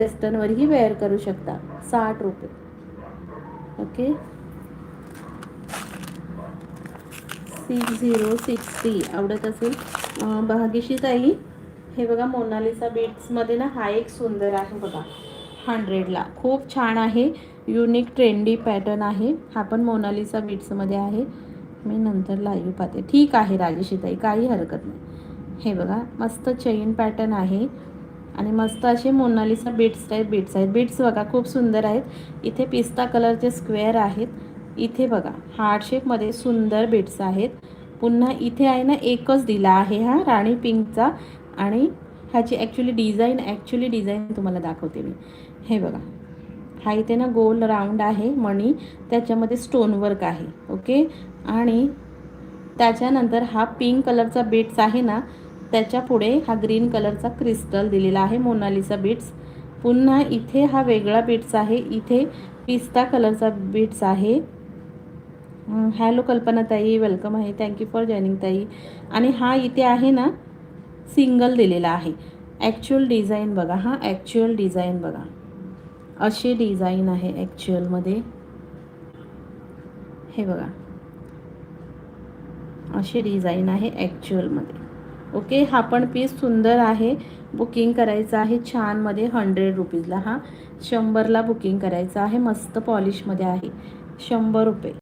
वेस्टर्नवरही wear करू शकता. 60 रुपये. ओके. 6060 आवडत असेल भाग्यश्री ताई. हे बघा मोनालिसा बीट्समध्ये ना हा एक सुंदर आहे बघा. 100ला खूप छान आहे. युनिक ट्रेंडी पॅटर्न आहे. हा पण मोनालिसा बीट्समध्ये आहे. मी नंतर लाईव्ह पाहते. ठीक आहे राजेश्री ताई, काही हरकत नाही. हे बघा मस्त चेन पॅटर्न आहे आणि मस्त असे मोनालिसा बीट्स आहेत. बीट्स बघा खूप सुंदर आहेत. इथे पिस्ता कलरचे स्क्वेअर आहेत. इथे बघा हार्ट शेपमध्ये सुंदर बीट्स आहेत. पुन्हा इथे आहे ना एकच दिला आहे हा राणी पिंकचा. आणि ह्याची ॲक्च्युली डिझाईन तुम्हाला दाखवते मी. हे बघा हा इथे ना गोल राऊंड आहे मणी, त्याच्यामध्ये स्टोन वर्क आहे. ओके. आणि त्याच्यानंतर हा पिंक कलरचा बीट्स आहे ना, त्याच्या पुढे हा ग्रीन कलरचा क्रिस्टल दिलेला आहे मोनालिसा बीट्स. पुन्हा इथे हा वेगळा बीट्स आहे. इथे पिस्ता कलरचा बीट्स आहे. हॅलो कल्पना ताई, वेलकम आहे. थँक्यू फॉर जॉईनिंग ताई. आणि हा इथे आहे ना सिंगल दिलेला आहे. ॲक्च्युअल डिझाईन बघा, हा ॲक्च्युअल डिझाईन बघा, अशी डिझाईन आहे ॲक्च्युअलमध्ये. हे बघा अशी डिझाईन आहे ॲक्च्युअलमध्ये. ओके. हा पण पीस सुंदर आहे. बुकिंग करायचं आहे छानमध्ये 100 रुपीजला. हा 100ला बुकिंग करायचं आहे. मस्त पॉलिशमध्ये आहे. 100 रुपये.